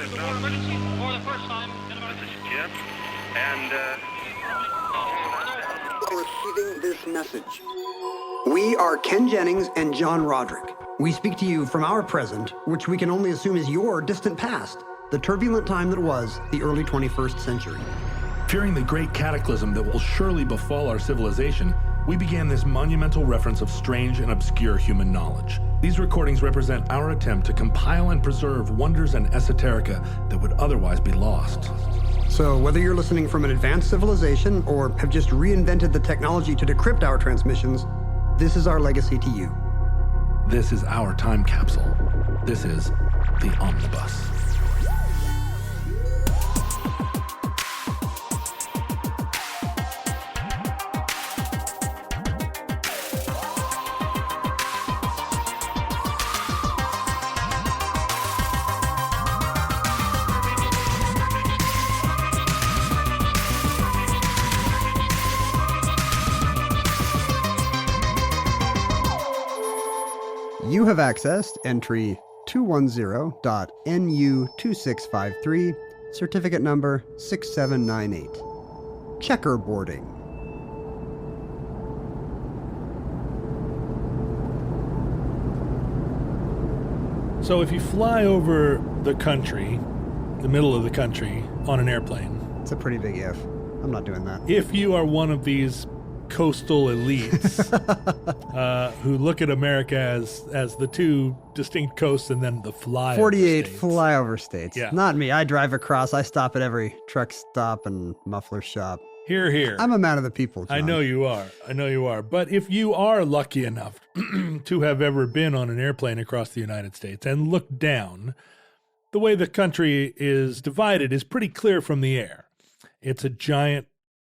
emergency for the first time in This is Jim, and Receiving this message. We are Ken Jennings and John Roderick. We speak to you from our present, which we can only assume is your distant past, the turbulent time that was the early 21st century. Fearing the great cataclysm that will surely befall our civilization, we began this monumental reference of strange and obscure human knowledge. These recordings represent our attempt to compile and preserve wonders and esoterica that would otherwise be lost. So whether you're listening from an advanced civilization or have just reinvented the technology to decrypt our transmissions, this is our legacy to you. This is our time capsule. This is the Omnibus. You have accessed entry 210.NU2653, certificate number 6798. Checkerboarding. So if you fly over the country, the middle of the country, on an airplane. It's a pretty big if. I'm not doing that. If you are one of these coastal elites who look at America as the two distinct coasts and then the flyover 48 states. flyover states. Yeah. Not me. I drive across. I stop at every truck stop and muffler shop. Here, here. I'm a man of the people, John. I know you are. I know you are. But if you are lucky enough to have ever been on an airplane across the United States and look down, the way the country is divided is pretty clear from the air. It's a giant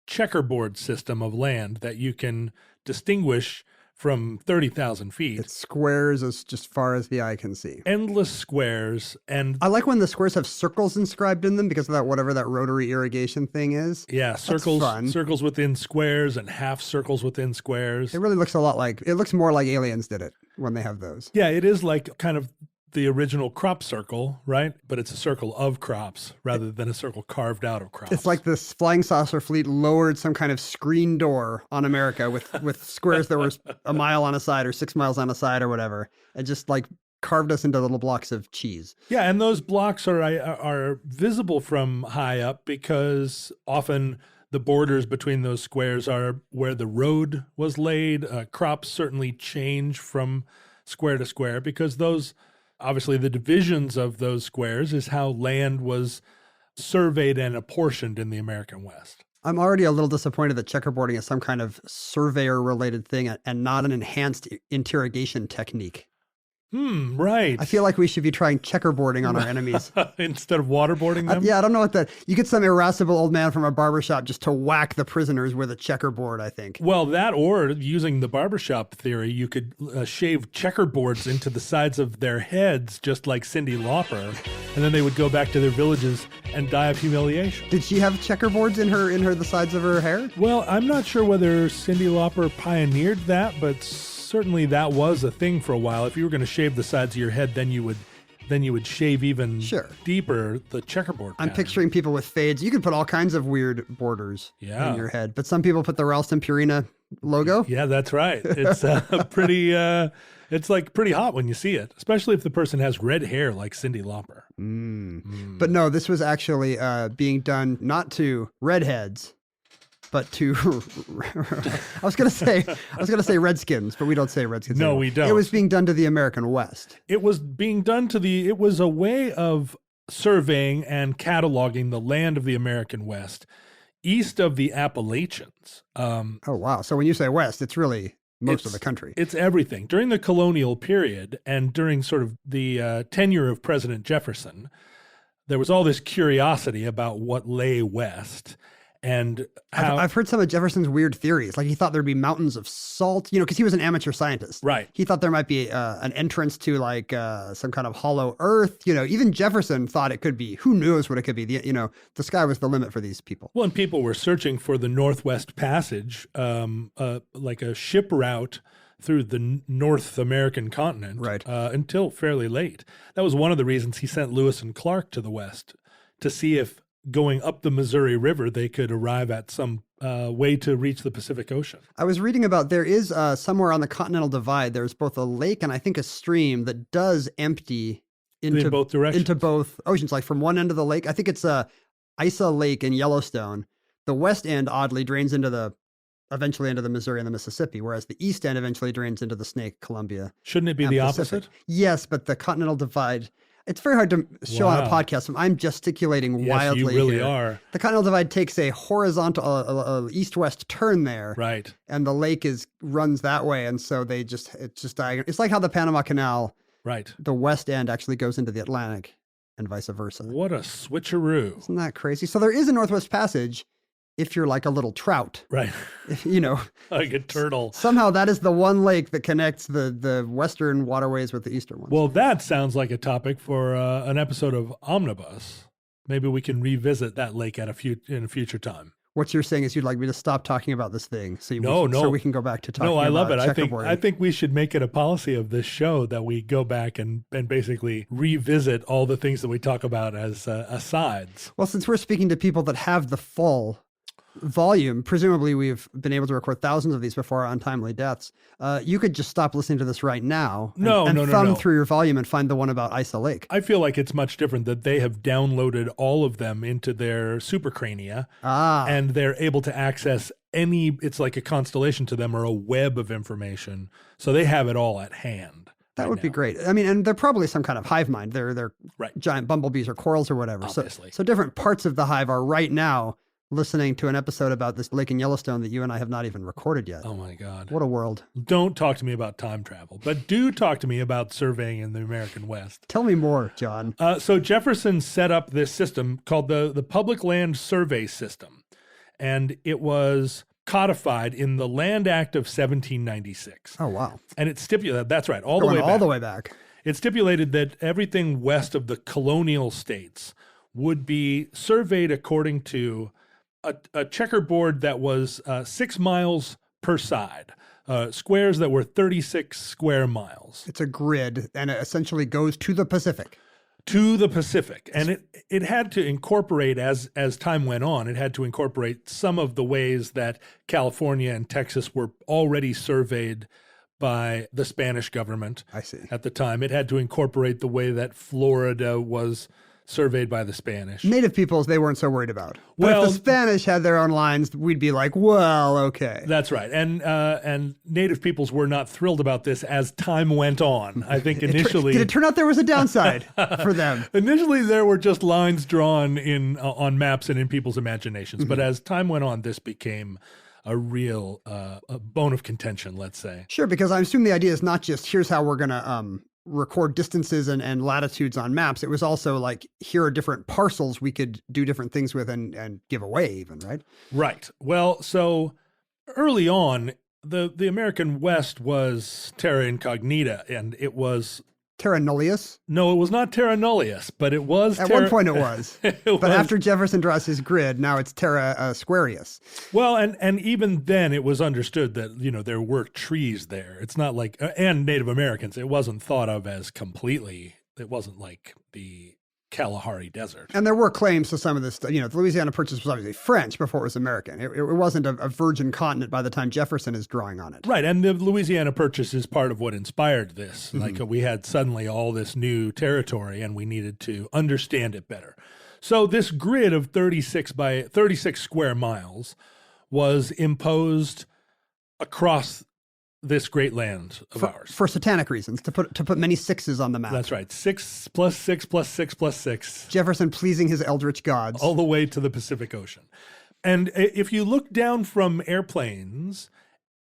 checkerboard system of land that you can distinguish from 30,000 feet. It's squares as just far as the eye can see. Endless squares. And I like when the squares have circles inscribed in them because of that, whatever that rotary irrigation thing is. yeah, circles, fun. circles within squares and half circles within squares. It really looks a lot like, it looks more like aliens did it when they have those. Yeah, it is like kind of the original crop circle, right? But it's a circle of crops rather than a circle carved out of crops. It's like this flying saucer fleet lowered some kind of screen door on America with squares that were a mile on a side or 6 miles on a side or whatever, and just like carved us into little blocks of cheese. Yeah, and those blocks are visible from high up because often the borders between those squares are where the road was laid. Crops certainly change from square to square because those, obviously the divisions of those squares is how land was surveyed and apportioned in the American West. I'm already a little disappointed that checkerboarding is some kind of surveyor-related thing and not an enhanced interrogation technique. Right. I feel like we should be trying checkerboarding on our enemies. Instead of waterboarding them? Yeah, I don't know what that... You get some irascible old man from a barbershop just to whack the prisoners with a checkerboard, I think. Well, that or using the barbershop theory, you could shave checkerboards into the sides of their heads, just like Cyndi Lauper, and then they would go back to their villages and die of humiliation. Did she have checkerboards in her the sides of her hair? Well, I'm not sure whether Cyndi Lauper pioneered that, but certainly that was a thing for a while. If you were going to shave the sides of your head, then you would shave even deeper the checkerboard pattern. I'm picturing people with fades. You can put all kinds of weird borders in your head, but some people put the Ralston Purina logo. Yeah, that's right. It's pretty. It's like pretty hot when you see it, especially if the person has red hair like Cyndi Lauper. But no, this was actually being done not to redheads, but to I was gonna say Redskins, but we don't say Redskins. No, anymore. we don't. It was being done to the American West. It was being done it was a way of surveying and cataloging the land of the American West east of the Appalachians. Oh, wow. So when you say West, it's really most of the country. It's everything. During the colonial period and during sort of the tenure of President Jefferson, there was all this curiosity about what lay west. And how I've heard some of Jefferson's weird theories. Like he thought there'd be mountains of salt, because he was an amateur scientist. Right. He thought there might be an entrance to like some kind of hollow earth. Even Jefferson thought it could be. Who knows what it could be? The sky was the limit for these people. Well, and people were searching for the Northwest Passage, like a ship route through the North American continent Right. Until fairly late. That was one of the reasons he sent Lewis and Clark to the west, to see if going up the Missouri River, they could arrive at some way to reach the Pacific Ocean. I was reading about there is somewhere on the Continental Divide, there's both a lake and I think a stream that does empty into In both directions. Into both oceans, like from one end of the lake. I think it's Isa Lake in Yellowstone. The west end oddly drains eventually into the Missouri and the Mississippi, whereas the east end eventually drains into the Snake, Columbia. Shouldn't it be and the Pacific. opposite? Yes, but the Continental Divide, it's very hard to show on a Wow. podcast. I'm gesticulating Yes, wildly you really here. are. The Continental Divide takes a horizontal east-west turn there, Right. and the lake runs that way, and so it's just diagonal. It's like how the Panama Canal, Right. the west end actually goes into the Atlantic, and vice versa. What a switcheroo. Isn't that crazy? So there is a Northwest Passage if you're like a little trout, Right. Like a turtle. Somehow that is the one lake that connects the western waterways with the eastern ones. Well, that sounds like a topic for an episode of Omnibus. Maybe we can revisit that lake in a future time. What you're saying is you'd like me to stop talking about this thing so we can go back to talking No, I love it. about I think we should make it a policy of this show that we go back and basically revisit all the things that we talk about as asides. Well, since we're speaking to people that have the full volume, presumably we've been able to record thousands of these before our untimely deaths. You could just stop listening to this right now and thumb through your volume and find the one about Isa Lake. I feel like it's much different that they have downloaded all of them into their supercrania and they're able to access it's like a constellation to them or a web of information. So they have it all at hand. That would be great. I mean, and they're probably some kind of hive mind. They're right. Giant bumblebees or corals or whatever. Obviously. So different parts of the hive are right now listening to an episode about this lake in Yellowstone that you and I have not even recorded yet. Oh my God. What a world. Don't talk to me about time travel, but do talk to me about surveying in the American West. Tell me more, John. So Jefferson set up this system called the Public Land Survey System, and it was codified in the Land Act of 1796. Oh, wow. And it stipulated, that's right, all Going the way back. back. It stipulated that everything west of the colonial states would be surveyed according to a checkerboard that was 6 miles per side, squares that were 36 square miles. It's a grid, and it essentially goes to the Pacific. To the Pacific. And it had to incorporate, as time went on, it had to incorporate some of the ways that California and Texas were already surveyed by the Spanish government. I see. At the time. It had to incorporate the way that Florida was surveyed by the Spanish. Native peoples, they weren't so worried about. But Well, if the Spanish had their own lines, we'd be like, well, okay. That's right. And native peoples were not thrilled about this as time went on. I think initially... Did it turn out there was a downside for them? Initially, there were just lines drawn on maps and in people's imaginations. But as time went on, this became a real a bone of contention, let's say. Sure, because I assume the idea is not just here's how we're going to record distances and latitudes on maps. It was also like, here are different parcels we could do different things with and give away even, right? Right. Well, so early on, the American West was terra incognita, and it was... Terra nullius? No, it was not terra nullius, but it was... At one point it was. But was. after Jefferson draws his grid, now it's terra squarius. Well, and even then it was understood that, there were trees there. It's not like... And Native Americans, it wasn't thought of as completely... It wasn't like the Kalahari Desert. And there were claims to some of this, the Louisiana Purchase was obviously French before it was American. It wasn't a virgin continent by the time Jefferson is drawing on it. Right, and the Louisiana Purchase is part of what inspired this. Like we had suddenly all this new territory and we needed to understand it better. So this grid of 36 square miles was imposed across this great land of ours. For satanic reasons, to put many sixes on the map. That's right. 6 plus 6 plus 6 plus 6. Jefferson pleasing his eldritch gods. All the way to the Pacific Ocean. And if you look down from airplanes,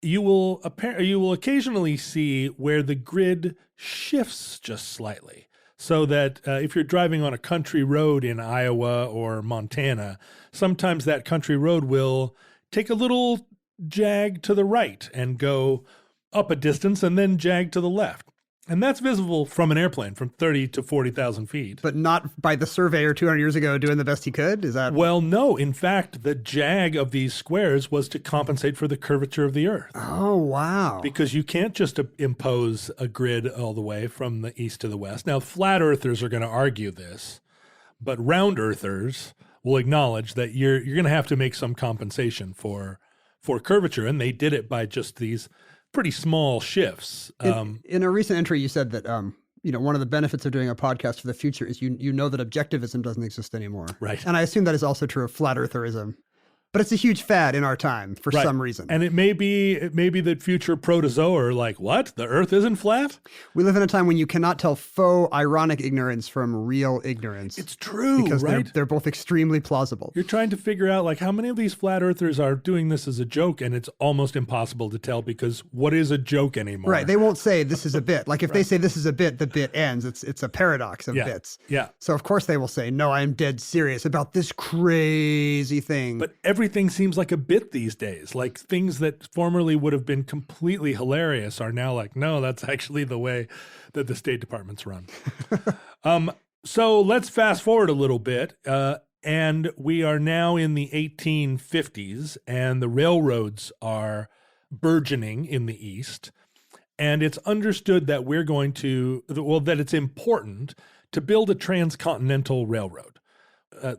you will occasionally see where the grid shifts just slightly. So that if you're driving on a country road in Iowa or Montana, sometimes that country road will take a little jag to the right and go up a distance and then jag to the left. And that's visible from an airplane from 30 to 40,000 feet. But not by the surveyor 200 years ago doing the best he could? Is that? Well, no. In fact, the jag of these squares was to compensate for the curvature of the Earth. Oh, wow. Because you can't just impose a grid all the way from the east to the west. Now, flat earthers are going to argue this, but round earthers will acknowledge that you're going to have to make some compensation for curvature, and they did it by just these pretty small shifts. In a recent entry, you said that one of the benefits of doing a podcast for the future is you know that objectivism doesn't exist anymore. Right. And I assume that is also true of flat eartherism. But it's a huge fad in our time for some reason. And it may be that future protozoa are like, what? The Earth isn't flat? We live in a time when you cannot tell faux ironic ignorance from real ignorance. It's true, because right? they're both extremely plausible. You're trying to figure out like how many of these flat earthers are doing this as a joke, and it's almost impossible to tell because what is a joke anymore? Right. They won't say this is a bit. Like if they say this is a bit, the bit ends. It's a paradox of bits. Yeah. So of course they will say, no, I'm dead serious about this crazy thing. But everything seems like a bit these days. Like things that formerly would have been completely hilarious are now like, no, that's actually the way that the State Department's run. So let's fast forward a little bit. And we are now in the 1850s, and the railroads are burgeoning in the East. And it's understood that that it's important to build a transcontinental railroad.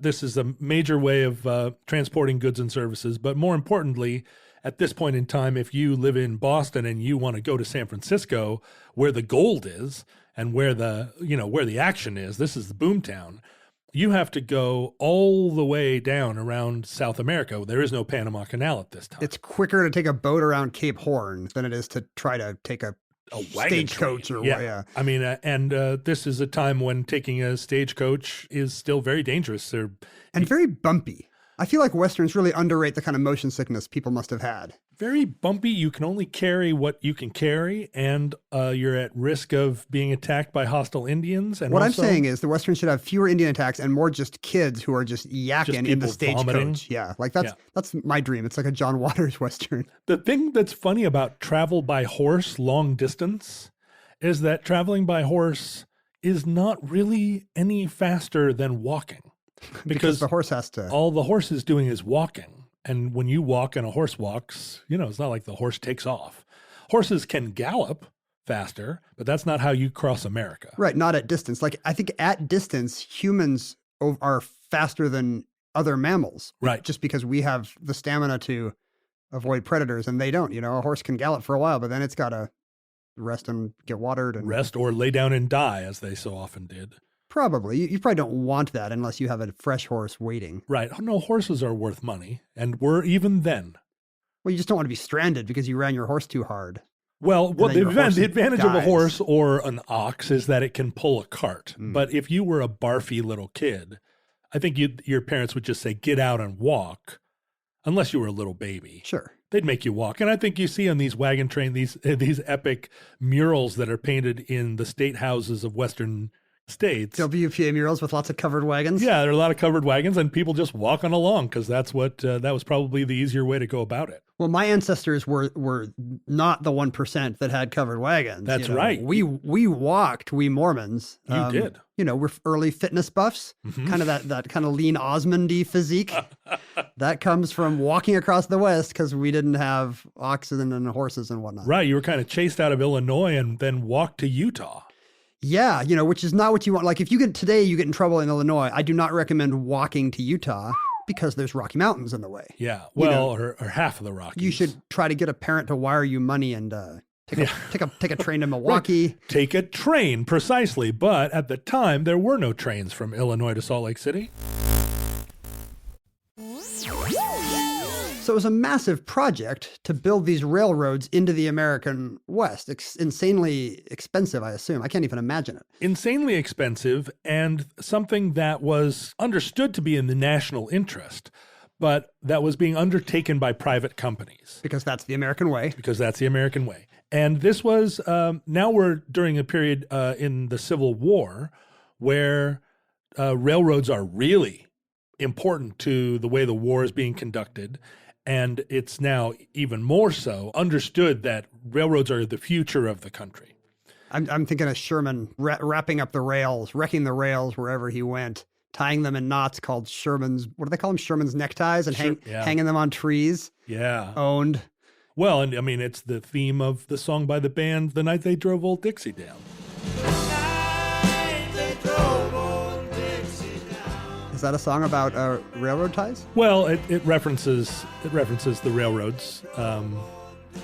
This is a major way of transporting goods and services. But more importantly, at this point in time, if you live in Boston and you want to go to San Francisco, where the gold is and where the action is, this is the boomtown, you have to go all the way down around South America. There is no Panama Canal at this time. It's quicker to take a boat around Cape Horn than it is to try to take a stagecoach or yeah. I mean, and this is a time when taking a stagecoach is still very dangerous. And very bumpy. I feel like Westerns really underrate the kind of motion sickness people must have had. Very bumpy. You can only carry what you can carry, and you're at risk of being attacked by hostile Indians. And what I'm saying is the Westerns should have fewer Indian attacks and more just kids who are just yakking in the stagecoach. Yeah, like that's my dream. It's like a John Waters Western. The thing that's funny about travel by horse long distance is that traveling by horse is not really any faster than walking. Because the horse has to. All the horse is doing is walking. And when you walk and a horse walks, it's not like the horse takes off. Horses can gallop faster, but that's not how you cross America. Right, not at distance. Like I think at distance, humans are faster than other mammals. Right. Just because we have the stamina to avoid predators and they don't. A horse can gallop for a while, but then it's got to rest and get watered. And rest or lay down and die, as they so often did. Probably. You probably don't want that unless you have a fresh horse waiting. Right. No, horses are worth money, and were even then. Well, you just don't want to be stranded because you ran your horse too hard. Well, the advantage of a horse or an ox is that it can pull a cart. But if you were a barfy little kid, I think your parents would just say, get out and walk, unless you were a little baby. Sure. They'd make you walk. And I think you see on these wagon train, these epic murals that are painted in the state houses of Western states. WPA murals with lots of covered wagons. Yeah, there are a lot of covered wagons and people just walking along because that's what that was probably the easier way to go about it. Well, my ancestors were not the 1% that had covered wagons. That's right. We walked, we Mormons. You did. We're early fitness buffs, kind of that kind of lean Osmondy physique. That comes from walking across the West because we didn't have oxen and horses and whatnot. Right. You were kind of chased out of Illinois and then walked to Utah. Yeah, which is not what you want. Like if you get in trouble in Illinois, I do not recommend walking to Utah because there's Rocky Mountains in the way. Yeah, well, or half of the Rockies. You should try to get a parent to wire you money and take a train to Milwaukee. Right. Take a train, precisely. But at the time, there were no trains from Illinois to Salt Lake City. So it was a massive project to build these railroads into the American West. Insanely expensive, I assume. I can't even imagine it. Insanely expensive, and something that was understood to be in the national interest, but that was being undertaken by private companies. Because that's the American way. And this was, now we're during a period in the Civil War where railroads are really important to the way the war is being conducted. And it's now even more so understood that railroads are the future of the country. I'm thinking of Sherman wrapping up the rails, wrecking the rails wherever he went, tying them in knots called Sherman's, what do they call them? Sherman's neckties, and hanging them on trees. Yeah. Owned. Well, and I mean, it's the theme of the song by the band, The Night They Drove Old Dixie Down. Is that a song about railroad ties? Well, it references the railroads.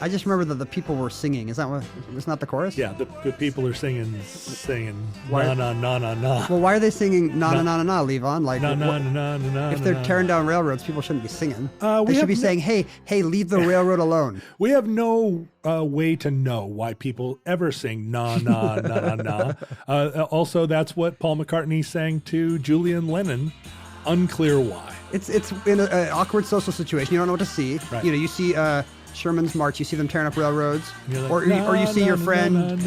I just remember that the people were singing. Is that what? It's not the chorus? Yeah, the people are singing na na na na na. Well, why are they singing na na na na na, Levon? Like Na na na na na. if they're tearing down railroads, people shouldn't be singing. They should be saying, "Hey, leave the railroad alone." We have no way to know why people ever sing na na na na na. Also, that's what Paul McCartney sang to Julian Lennon. Unclear why. It's in an awkward social situation. You don't know what to see. Right. You know, you see Sherman's March. You see them tearing up railroads, like, or you see your friend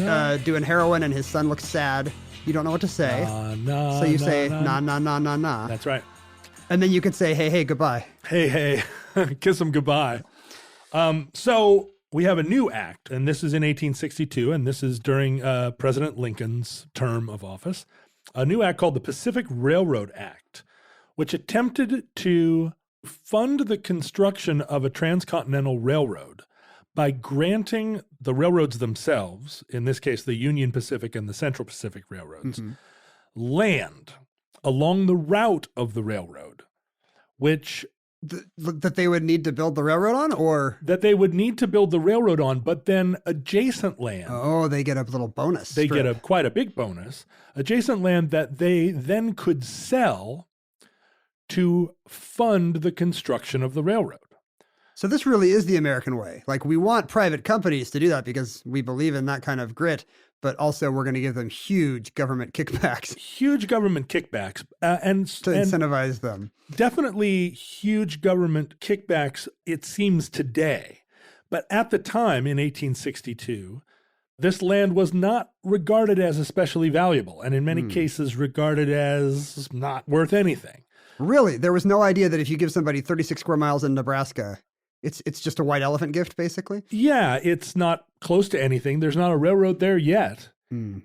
doing heroin and his son looks sad. You don't know what to say, so you say na na na na na. That's right. And then you could say, hey, goodbye. Hey, kiss him goodbye. So we have a new act, and this is in 1862, and this is during President Lincoln's term of office. A new act called the Pacific Railroad Act, which attempted to fund the construction of a transcontinental railroad by granting the railroads themselves, in this case, the Union Pacific and the Central Pacific Railroads, land along the route of the railroad, which... that they would need to build the railroad on, or? That they would need to build the railroad on, but then adjacent land. Oh, they get a little bonus. They get quite a big bonus. Adjacent land that they then could sell to fund the construction of the railroad. So this really is the American way. Like, we want private companies to do that because we believe in that kind of grit, but also we're going to give them huge government kickbacks. Huge government kickbacks. And to incentivize them. Definitely huge government kickbacks, it seems today. But at the time, in 1862, this land was not regarded as especially valuable, and in many cases regarded as not worth anything. Really? There was no idea that if you give somebody 36 square miles in Nebraska, it's just a white elephant gift, basically? Yeah, it's not close to anything. There's not a railroad there yet.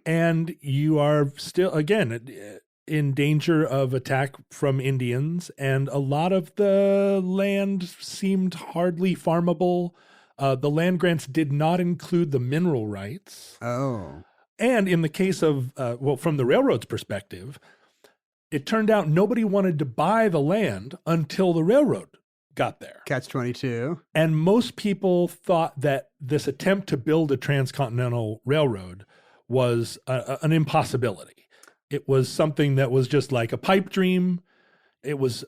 And you are still, again, in danger of attack from Indians. And a lot of the land seemed hardly farmable. The land grants did not include the mineral rights. Oh. And in the case of, from the railroad's perspective, it turned out nobody wanted to buy the land until the railroad got there. Catch-22. And most people thought that this attempt to build a transcontinental railroad was an impossibility. It was something that was just like a pipe dream. It was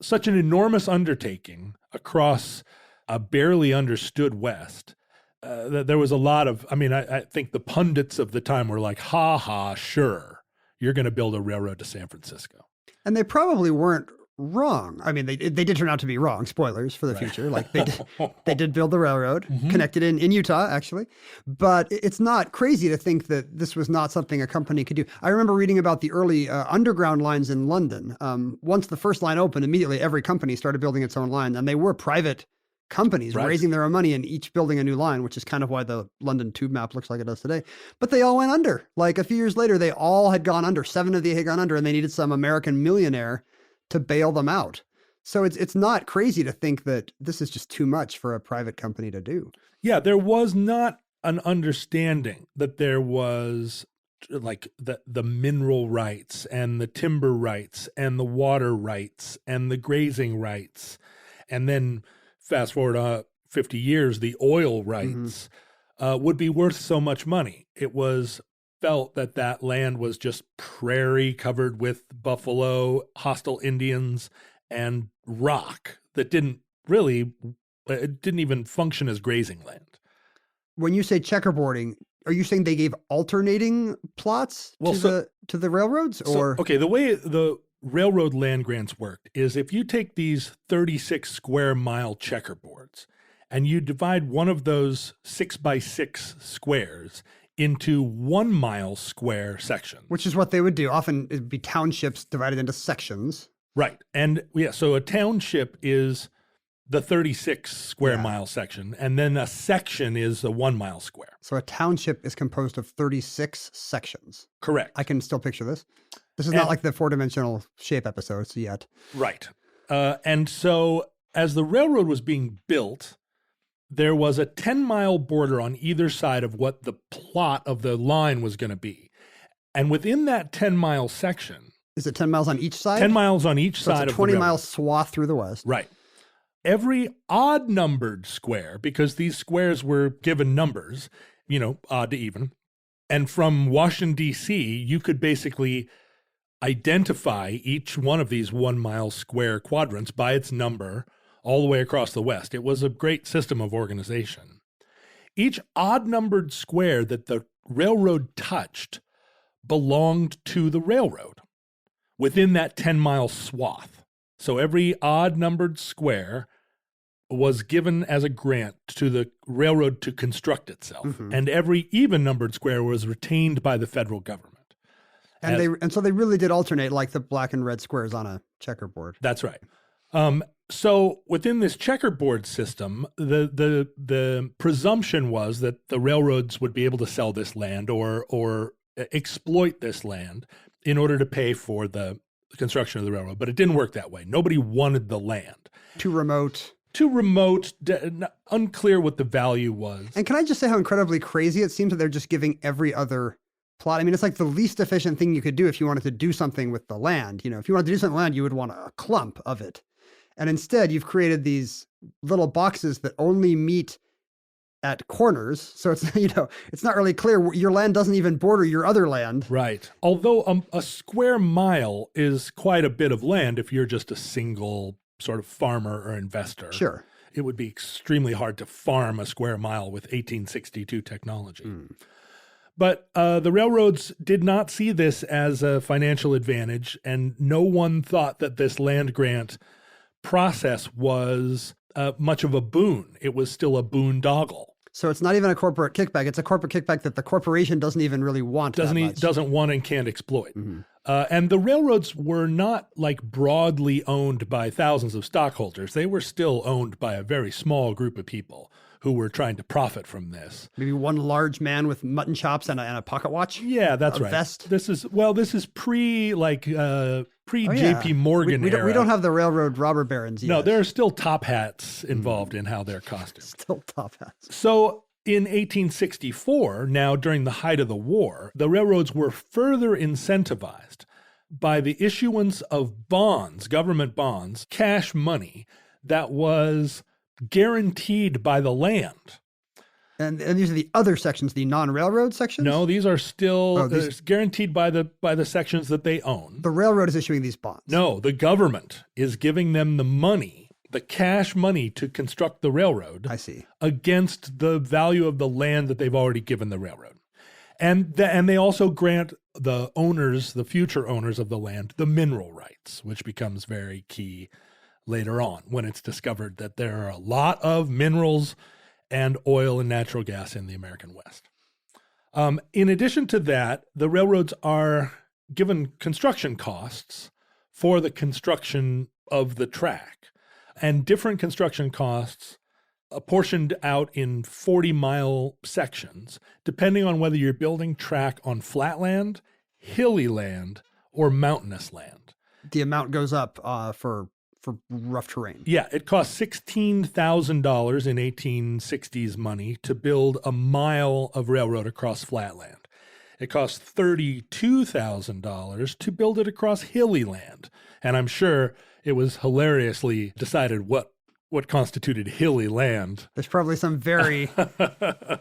such an enormous undertaking across a barely understood West that there was a lot of, I think the pundits of the time were like, ha, sure, you're going to build a railroad to San Francisco. And they probably weren't wrong. I mean, they did turn out to be wrong. Spoilers for the future. Like they did build the railroad, connected in Utah, actually. But it's not crazy to think that this was not something a company could do. I remember reading about the early underground lines in London. Once the first line opened, immediately every company started building its own line, and they were private companies raising their own money and each building a new line, which is kind of why the London tube map looks like it does today. But they all went under. Like a few years later, they all had gone under. 7 of the had gone under, and they needed some American millionaire to bail them out. So it's not crazy to think that this is just too much for a private company to do. Yeah, there was not an understanding that there was like the mineral rights and the timber rights and the water rights and the grazing rights. And then fast forward 50 years, the oil rights would be worth so much money. It was felt that land was just prairie covered with buffalo, hostile Indians, and rock that didn't even function as grazing land. When you say checkerboarding, are you saying they gave alternating plots to the railroads? Or the way the railroad land grants worked is if you take these 36 square mile checkerboards and you divide one of those 6x6 squares into 1 mile square sections. Which is what they would do. Often it'd be townships divided into sections. Right. And so a township is the 36 square mile section, and then a section is a 1 mile square. So a township is composed of 36 sections. Correct. I can still picture this. This is not like the four-dimensional shape episodes yet. Right. And so as the railroad was being built, there was a 10-mile border on either side of what the plot of the line was going to be. And within that 10-mile section... Is it 10 miles on each side? 10 miles on each side it's a of the 20-mile swath through the west. Right. Every odd-numbered square, because these squares were given numbers, odd to even, and from Washington, D.C., you could basically identify each one of these 1 mile square quadrants by its number all the way across the West. It was a great system of organization. Each odd-numbered square that the railroad touched belonged to the railroad within that 10-mile swath. So every odd-numbered square was given as a grant to the railroad to construct itself, and every even-numbered square was retained by the federal government. And so they really did alternate like the black and red squares on a checkerboard. That's right. So within this checkerboard system, the presumption was that the railroads would be able to sell this land or exploit this land in order to pay for the construction of the railroad. But it didn't work that way. Nobody wanted the land. Too remote, unclear what the value was. And can I just say how incredibly crazy it seems that they're just giving every other plot? I mean, it's like the least efficient thing you could do if you wanted to do something with the land. If you wanted to do something with land, you would want a clump of it. And instead, you've created these little boxes that only meet at corners. So it's, it's not really clear. Your land doesn't even border your other land. Right. Although a square mile is quite a bit of land if you're just a single sort of farmer or investor. Sure. It would be extremely hard to farm a square mile with 1862 technology. But the railroads did not see this as a financial advantage, and no one thought that this land grant process was much of a boon. It was still a boondoggle. So it's not even a corporate kickback. It's a corporate kickback that the corporation doesn't even really want doesn't want and can't exploit. And the railroads were not like broadly owned by thousands of stockholders. They were still owned by a very small group of people who were trying to profit from this. Maybe one large man with mutton chops and a pocket watch. Yeah, that's right. Vest. This is pre JP Morgan era. We don't have the railroad robber barons yet. No, there are still top hats involved in how they're costumed. Still top hats. So in 1864, now during the height of the war, the railroads were further incentivized by the issuance of bonds, government bonds, cash money that was guaranteed by the land. And these are the other sections, the non-railroad sections? No, these are still guaranteed by the sections that they own. The railroad is issuing these bonds. No, the government is giving them the money, the cash money to construct the railroad. I see. Against the value of the land that they've already given the railroad. And they also grant the owners, the future owners of the land, the mineral rights, which becomes very key later on when it's discovered that there are a lot of minerals and oil and natural gas in the American West. In addition to that, the railroads are given construction costs for the construction of the track, and different construction costs apportioned out in 40-mile sections, depending on whether you're building track on flat land, hilly land, or mountainous land. The amount goes up for rough terrain. Yeah, it cost $16,000 in 1860s money to build a mile of railroad across flat land. It cost $32,000 to build it across hilly land. And I'm sure it was hilariously decided what constituted hilly land. There's probably some very,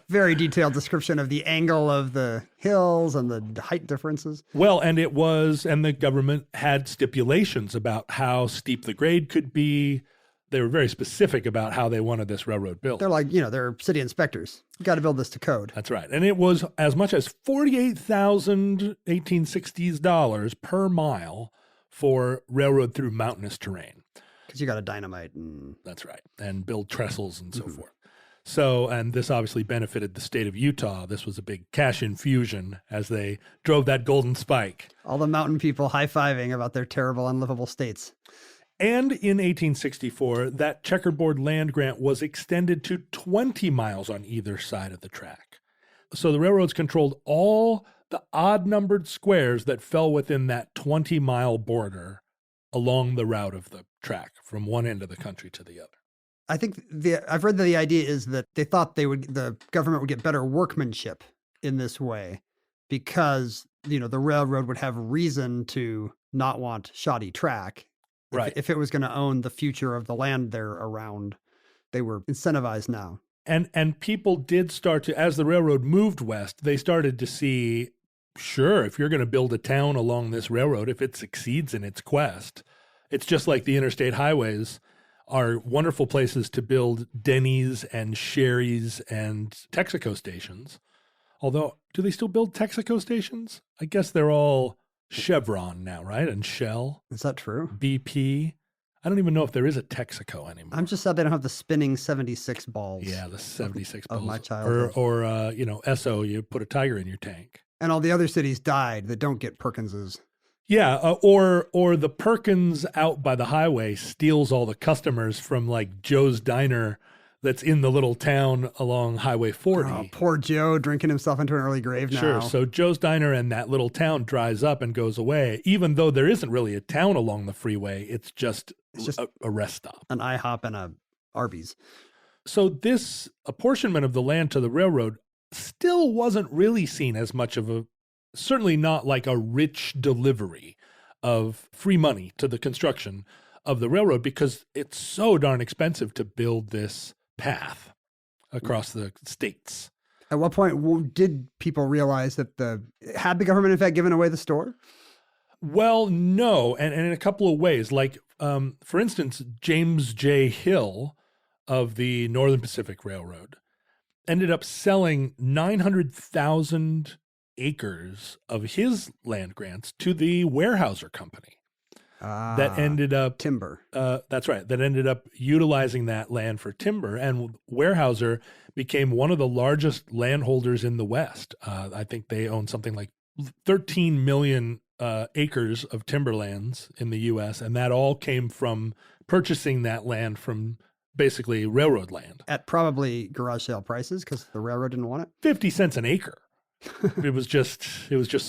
very detailed description of the angle of the hills and the height differences. Well, and the government had stipulations about how steep the grade could be. They were very specific about how they wanted this railroad built. They're like, they're city inspectors. You got to build this to code. That's right. And it was as much as $48,000 1860s per mile for railroad through mountainous terrain. Because you got to dynamite. That's right. And build trestles and so forth. So, and this obviously benefited the state of Utah. This was a big cash infusion as they drove that golden spike. All the mountain people high-fiving about their terrible, unlivable states. And in 1864, that checkerboard land grant was extended to 20 miles on either side of the track. So the railroads controlled all the odd-numbered squares that fell within that 20-mile border along the route of the track from one end of the country to the other. I think I've read that the idea is that they thought the government would get better workmanship in this way because, the railroad would have reason to not want shoddy track. Right. If it was going to own the future of the land they're around, they were incentivized now. And people did start to, as the railroad moved west, they started to see, sure, if you're going to build a town along this railroad, if it succeeds in its quest, it's just like the interstate highways are wonderful places to build Denny's and Sherry's and Texaco stations. Although, do they still build Texaco stations? I guess they're all Chevron now, right? And Shell. Is that true? BP. I don't even know if there is a Texaco anymore. I'm just sad they don't have the spinning 76 balls. Yeah, the 76 of balls. my childhood. Or Esso, you put a tiger in your tank. And all the other cities died that don't get Perkinses. Yeah, or the Perkins out by the highway steals all the customers from like Joe's Diner that's in the little town along Highway 40. Oh, poor Joe drinking himself into an early grave now. Sure, so Joe's Diner and that little town dries up and goes away, even though there isn't really a town along the freeway. It's just a rest stop. An IHOP and a Arby's. So this apportionment of the land to the railroad still wasn't really seen as much of certainly not like a rich delivery of free money to the construction of the railroad because it's so darn expensive to build this path across the states. At what point did people realize that had the government in fact given away the store? Well, no, and in a couple of ways. Like, for instance, James J. Hill of the Northern Pacific Railroad ended up selling 900,000 acres of his land grants to the Weyerhaeuser Company. That ended up timber. That's right. That ended up utilizing that land for timber, and Weyerhaeuser became one of the largest landholders in the West. I think they own something like 13 million acres of timberlands in the U.S., and that all came from purchasing that land from basically railroad land at probably garage sale prices because the railroad didn't want it. 50 cents an acre. It was just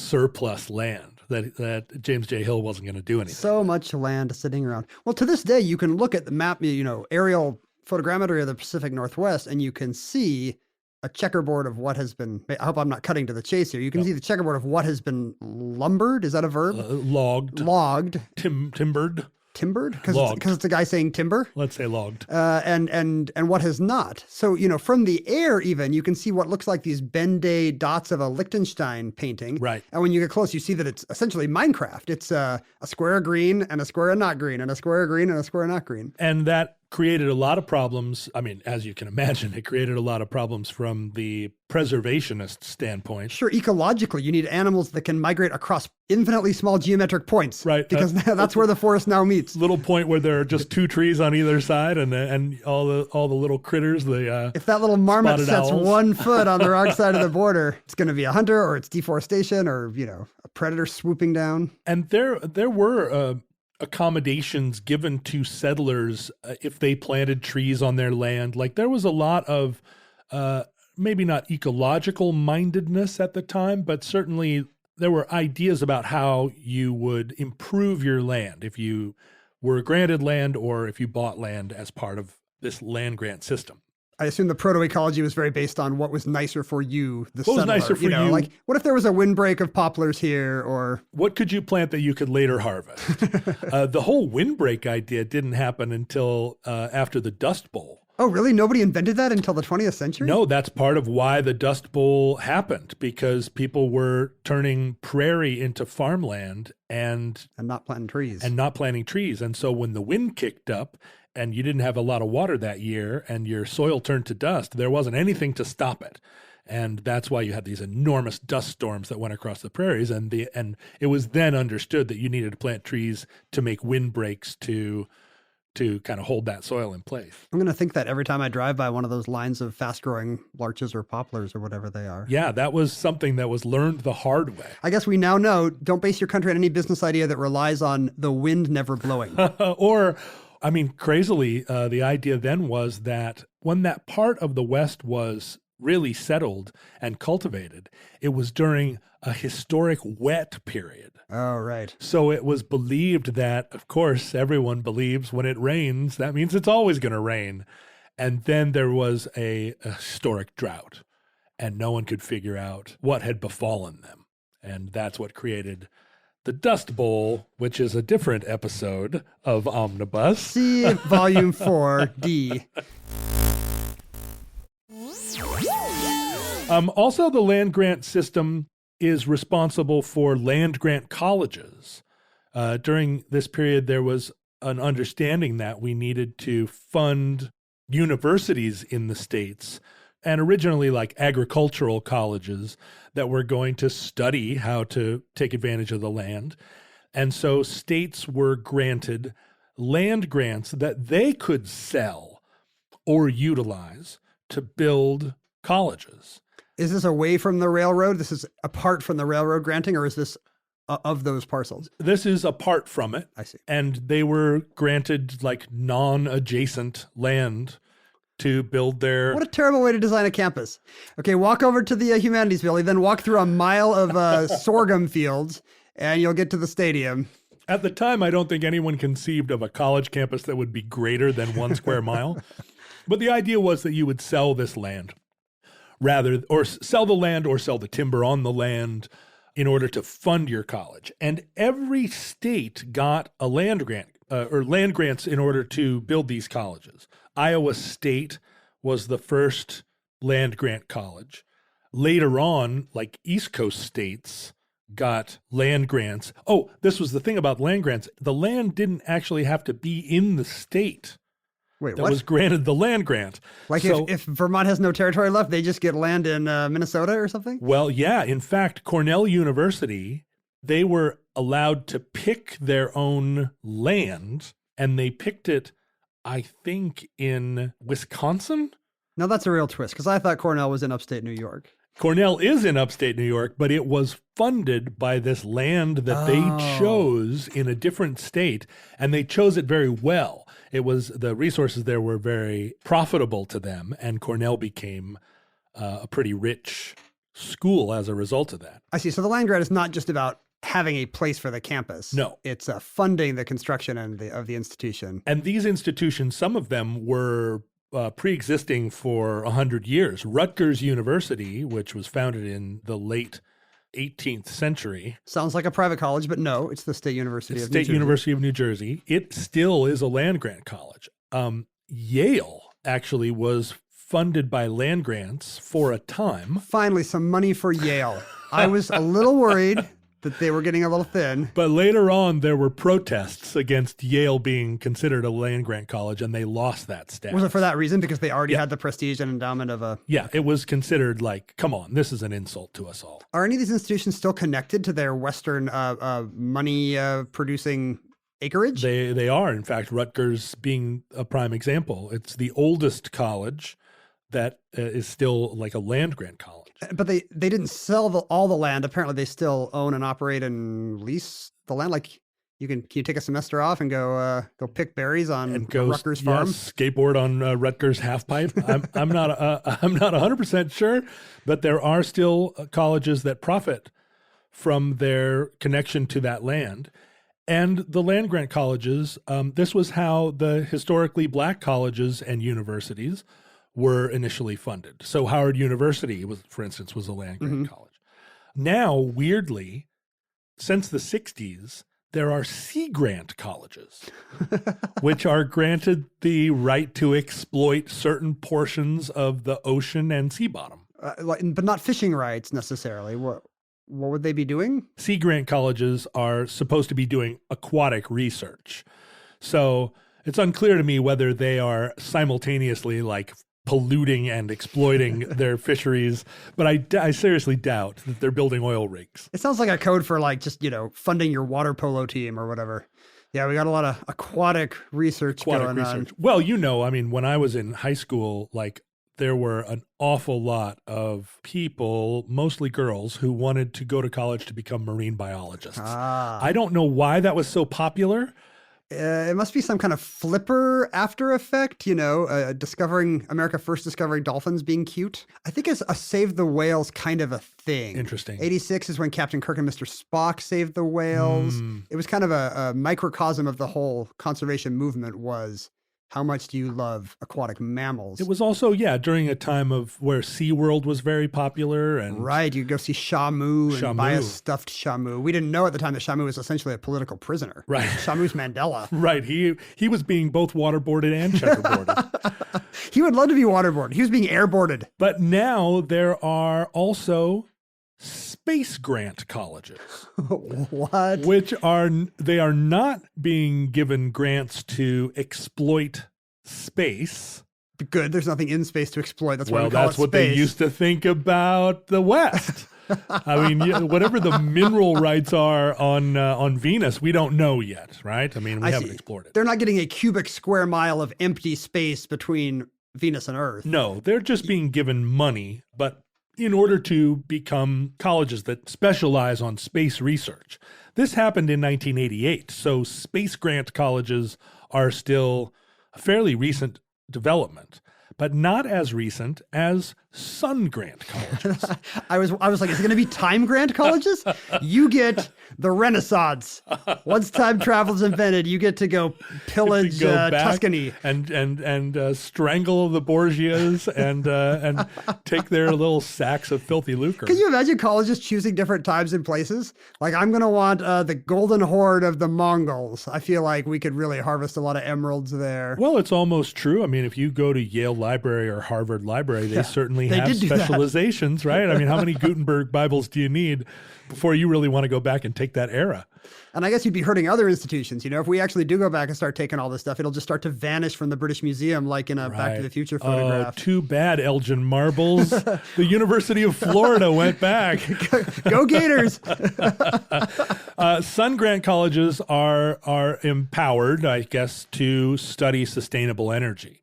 surplus land that James J. Hill wasn't going to do anything. So much land sitting around. Well, to this day, you can look at the map, aerial photogrammetry of the Pacific Northwest, and you can see a checkerboard of what has been, I hope I'm not cutting to the chase here. You can see the checkerboard of what has been lumbered. Is that a verb? Logged. Timbered. Timbered? Because it's a guy saying timber? Let's say logged. And what has not. So, from the air even, you can see what looks like these Ben-Day dots of a Liechtenstein painting. Right. And when you get close, you see that it's essentially Minecraft. It's a square of green and a square of not green and a square of green and a square of not green. And that created a lot of problems. I mean, as you can imagine, it created a lot of problems from the preservationist standpoint. Sure, ecologically, you need animals that can migrate across infinitely small geometric points. Right. Because that's where the forest now meets. Little point where there are just two trees on either side and all the little critters. If that little marmot sets 1 foot on the wrong side of the border, it's going to be a hunter or it's deforestation or, a predator swooping down. And there were accommodations given to settlers if they planted trees on their land. Like there was a lot of maybe not ecological mindedness at the time, but certainly there were ideas about how you would improve your land if you were granted land or if you bought land as part of this land grant system. I assume the proto-ecology was very based on what was nicer for you, the settler. What was nicer for you? Like, what if there was a windbreak of poplars here, or... What could you plant that you could later harvest? The whole windbreak idea didn't happen until after the Dust Bowl. Oh, really? Nobody invented that until the 20th century? No, that's part of why the Dust Bowl happened, because people were turning prairie into farmland and not planting trees. And so when the wind kicked up, and you didn't have a lot of water that year and your soil turned to dust, there wasn't anything to stop it. And that's why you had these enormous dust storms that went across the prairies. And it was then understood that you needed to plant trees to make windbreaks to to kind of hold that soil in place. I'm going to think that every time I drive by one of those lines of fast-growing larches or poplars or whatever they are. Yeah, that was something that was learned the hard way. I guess we now know, don't base your country on any business idea that relies on the wind never blowing. Or, I mean, crazily, the idea then was that when that part of the West was really settled and cultivated, it was during a historic wet period. Oh, right. So it was believed that, of course, everyone believes when it rains, that means it's always going to rain. And then there was a historic drought, and no one could figure out what had befallen them. And that's what created the Dust Bowl, which is a different episode of Omnibus. See Volume 4D. Also, the land grant system is responsible for land grant colleges. During this period, there was an understanding that we needed to fund universities in the states, and originally like agricultural colleges that were going to study how to take advantage of the land. And so states were granted land grants that they could sell or utilize to build colleges. Is this away from the railroad? This is apart from the railroad granting, or is this of those parcels? This is apart from it. I see. And they were granted like non-adjacent land to build their... What a terrible way to design a campus. Okay, walk over to the Humanities Building, then walk through a mile of sorghum fields, and you'll get to the stadium. At the time, I don't think anyone conceived of a college campus that would be greater than 1 square mile. But the idea was that you would sell this land. Or sell the land or sell the timber on the land in order to fund your college. And every state got a land grant or land grants in order to build these colleges. Iowa State was the first land grant college. Later on, like East Coast states got land grants. Oh, this was the thing about land grants. The land didn't actually have to be in the state. Wait, that what? was granted the land grant. Like so, if Vermont has no territory left, they just get land in Minnesota or something? Well, yeah. In fact, Cornell University, they were allowed to pick their own land, and they picked it, I think, in Wisconsin. Now that's a real twist, because I thought Cornell was in upstate New York. Cornell is in upstate New York, but it was funded by this land that they chose in a different state, and they chose it very well. It was the resources there were very profitable to them, and Cornell became a pretty rich school as a result of that. I see. So the land grant is not just about having a place for the campus. No. It's funding the construction of the institution. And these institutions, some of them were pre-existing for 100 years. Rutgers University, which was founded in the late 18th century. Sounds like a private college, but no, it's the State University of New Jersey. State University of New Jersey. It still is a land grant college. Yale actually was funded by land grants for a time. Finally, some money for Yale. I was a little worried that they were getting a little thin. But later on, there were protests against Yale being considered a land grant college, and they lost that status. Was it for that reason? Because they already had the prestige and endowment of a... Yeah, it was considered like, come on, this is an insult to us all. Are any of these institutions still connected to their Western money-producing acreage? They are. In fact, Rutgers being a prime example. It's the oldest college that is still like a land grant college. But they didn't sell all the land. Apparently, they still own and operate and lease the land. Like can you take a semester off and go pick berries on Rutgers farm? Yes, skateboard on Rutgers half pipe. I'm not 100% sure, but there are still colleges that profit from their connection to that land. And the land grant colleges, this was how the historically black colleges and universities were initially funded. So Howard University, for instance, was a land grant college. Now, weirdly, since the 60s, there are sea grant colleges, which are granted the right to exploit certain portions of the ocean and sea bottom. But not fishing rights necessarily. What would they be doing? Sea grant colleges are supposed to be doing aquatic research. So it's unclear to me whether they are simultaneously like polluting and exploiting their fisheries, but I seriously doubt that they're building oil rigs. It sounds like a code for like just, funding your water polo team or whatever. Yeah, we got a lot of aquatic research going on. Well, I mean, when I was in high school, like there were an awful lot of people, mostly girls, who wanted to go to college to become marine biologists. I don't know why that was so popular. It must be some kind of flipper after effect, America first discovering dolphins being cute. I think it's a save the whales kind of a thing. Interesting. 86 is when Captain Kirk and Mr. Spock saved the whales. It was kind of a microcosm of the whole conservation movement was, how much do you love aquatic mammals? It was also, during a time of where SeaWorld was very popular. And right, you go see Shamu and buy a stuffed Shamu. We didn't know at the time that Shamu was essentially a political prisoner. Right. Shamu's Mandela. Right, he was being both waterboarded and checkerboarded. He would love to be waterboarded. He was being airboarded. But now there are also space grant colleges. What? They are not being given grants to exploit space. Good. There's nothing in space to exploit. That's why we call it space. That's what they used to think about the West. I mean, whatever the mineral rights are on Venus, we don't know yet, right? I mean, we haven't explored it. They're not getting a cubic square mile of empty space between Venus and Earth. No, they're just being given money, but in order to become colleges that specialize on space research. This happened in 1988, so space grant colleges are still a fairly recent development, but not as recent as sun grant colleges. I was like, is it going to be time grant colleges? You get the Renaissance. Once time travel is invented, you get to go pillage Tuscany and strangle the Borgias and take their little sacks of filthy lucre. Can you imagine colleges choosing different times and places? Like, I'm going to want the golden horde of the Mongols. I feel like we could really harvest a lot of emeralds there. Well, it's almost true. I mean, if you go to Yale Library or Harvard Library, they certainly have specializations, right? I mean, how many Gutenberg Bibles do you need before you really want to go back and take that era? And I guess you'd be hurting other institutions. If we actually do go back and start taking all this stuff, it'll just start to vanish from the British Museum, like in a Back to the Future photograph. Oh, too bad, Elgin Marbles. The University of Florida went back. Go Gators! Sun grant colleges are empowered, I guess, to study sustainable energy.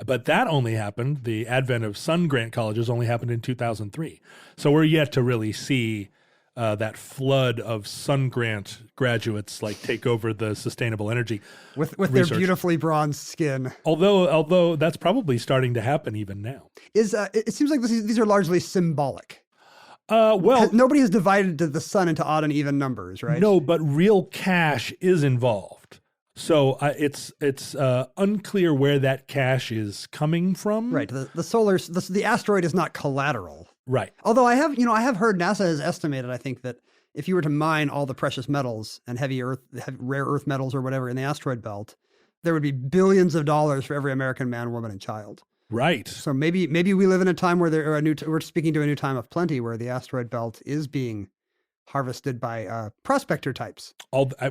But that only happened, the advent of sun grant colleges only happened in 2003. So we're yet to really see that flood of sun grant graduates take over the sustainable energy with their beautifully bronzed skin. Although that's probably starting to happen even now. It seems like these are largely symbolic. Well, nobody has divided the sun into odd and even numbers, right? No, but real cash is involved. So it's unclear where that cash is coming from. Right. The asteroid is not collateral. Right. Although I have heard NASA has estimated, I think, that if you were to mine all the precious metals and rare earth metals or whatever in the asteroid belt, there would be billions of dollars for every American man, woman, and child. Right. So maybe we live in a time where we're speaking to a new time of plenty, where the asteroid belt is being harvested by prospector types.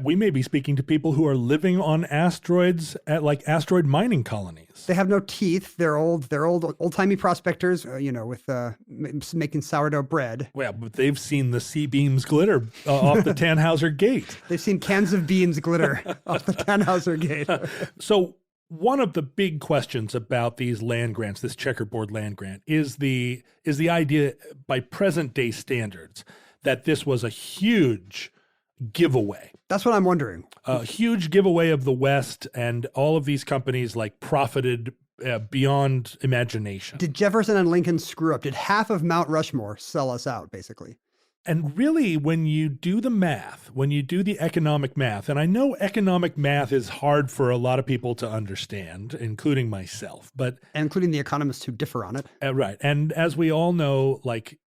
We may be speaking to people who are living on asteroids at asteroid mining colonies. They have no teeth. They're old-timey prospectors, with making sourdough bread. Well, but they've seen the C-beams glitter off the Tannhauser Gate. They've seen cans of beans glitter off the Tannhauser Gate. So one of the big questions about these land grants, this checkerboard land grant, is the idea by present day standards that this was a huge giveaway. That's what I'm wondering. A huge giveaway of the West, and all of these companies profited beyond imagination. Did Jefferson and Lincoln screw up? Did half of Mount Rushmore sell us out, basically? And really, when you do the math, when you do the economic math, and I know economic math is hard for a lot of people to understand, including myself, but including the economists who differ on it. Right. And as we all know,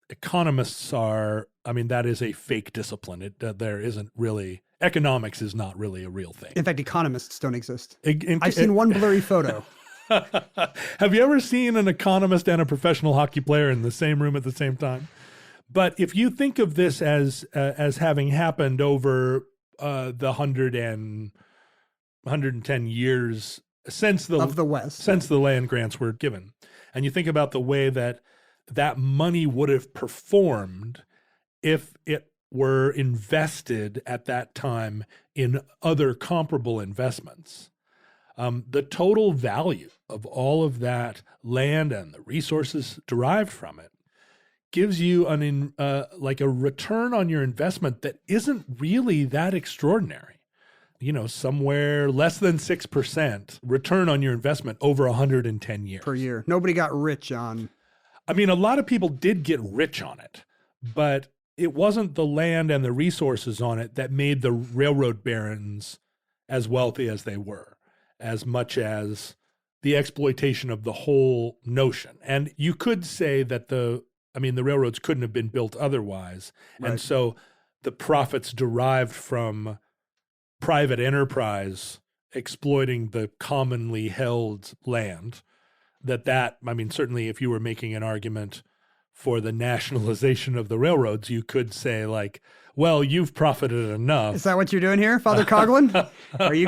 economists that is a fake discipline. There isn't really, economics is not really a real thing. In fact, economists don't exist. I've seen one blurry photo. Have you ever seen an economist and a professional hockey player in the same room at the same time? But if you think of this as having happened over the 110 years since the West, since the land grants were given, and you think about the way that money would have performed if it were invested at that time in other comparable investments. The total value of all of that land and the resources derived from it gives you like a return on your investment that isn't really that extraordinary. Somewhere less than 6% return on your investment over 110 years. Per year. Nobody got rich on... I mean, a lot of people did get rich on it, but it wasn't the land and the resources on it that made the railroad barons as wealthy as they were, as much as the exploitation of the whole notion. And you could say that the railroads couldn't have been built otherwise. Right. And so the profits derived from private enterprise exploiting the commonly held land, certainly if you were making an argument for the nationalization of the railroads, you could say like, well, you've profited enough. Is that what you're doing here, Father Coughlin? Are you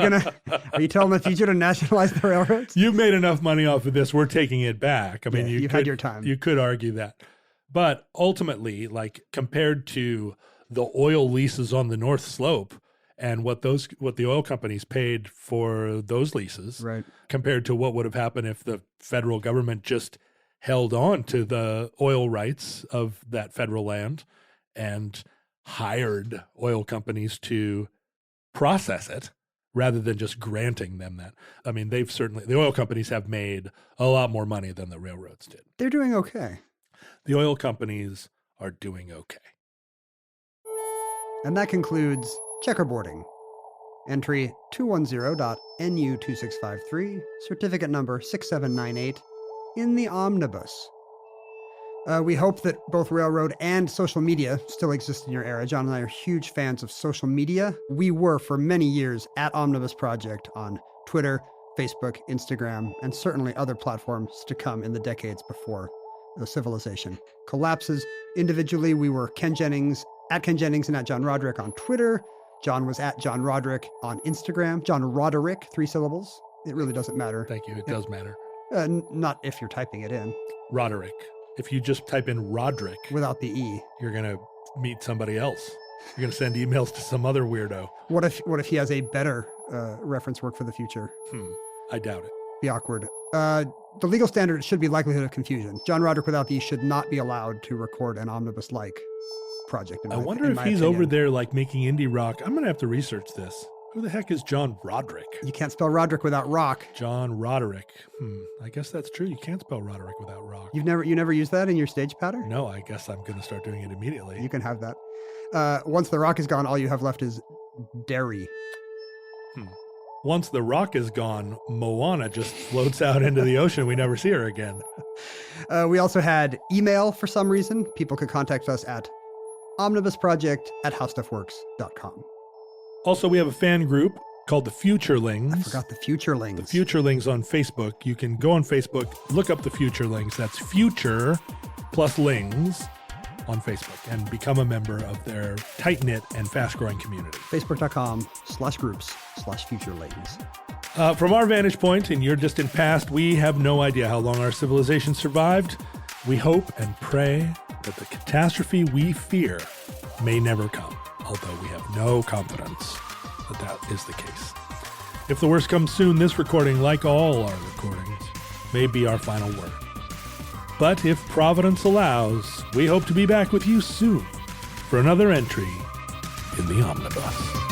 telling the future to nationalize the railroads? You've made enough money off of this. We're taking it back. You've had your time. You could argue that. But ultimately, like compared to the oil leases on the North Slope and what the oil companies paid for those leases, right, compared to what would have happened if the federal government just held on to the oil rights of that federal land and hired oil companies to process it rather than just granting them that. The oil companies have made a lot more money than the railroads did. They're doing okay. The oil companies are doing okay. And that concludes Checkerboarding. Entry 210.NU2653, certificate number 6798, in the omnibus. We hope that both railroad and social media still exist in your era. John and I are huge fans of social media. We were for many years at Omnibus Project on Twitter, Facebook, Instagram, and certainly other platforms to come in the decades before the civilization collapses. Individually, we were Ken Jennings, at Ken Jennings and at John Roderick on Twitter. John was at John Roderick on Instagram. John Roderick, 3 syllables. It really doesn't matter. Thank you. It does matter. Not if you're typing it in. Roderick. If you just type in Roderick without the E, you're going to meet somebody else. You're going to send emails to some other weirdo. What if he has a better reference work for the future? I doubt it. Be awkward. The legal standard should be likelihood of confusion. John Roderick without the E should not be allowed to record an omnibus-like project. I wonder if he's over there like making indie rock. I'm going to have to research this. Who the heck is John Roderick? You can't spell Roderick without rock. John Roderick. I guess that's true. You can't spell Roderick without rock. You never used that in your stage pattern? No, I guess I'm going to start doing it immediately. You can have that. Once the rock is gone, all you have left is dairy. Once the rock is gone, Moana just floats out into the ocean. We never see her again. We also had email for some reason. People could contact us at omnibusproject@howstuffworks.com. Also, we have a fan group called the Futurelings. I forgot the Futurelings. The Futurelings on Facebook. You can go on Facebook, look up the Futurelings. That's Future plus Lings on Facebook and become a member of their tight-knit and fast-growing community. Facebook.com/Futurelings. From our vantage point in your distant past, we have no idea how long our civilization survived. We hope and pray that the catastrophe we fear may never come, although we have no confidence that that is the case. If the worst comes soon, this recording, like all our recordings, may be our final word. But if Providence allows, we hope to be back with you soon for another entry in the Omnibus.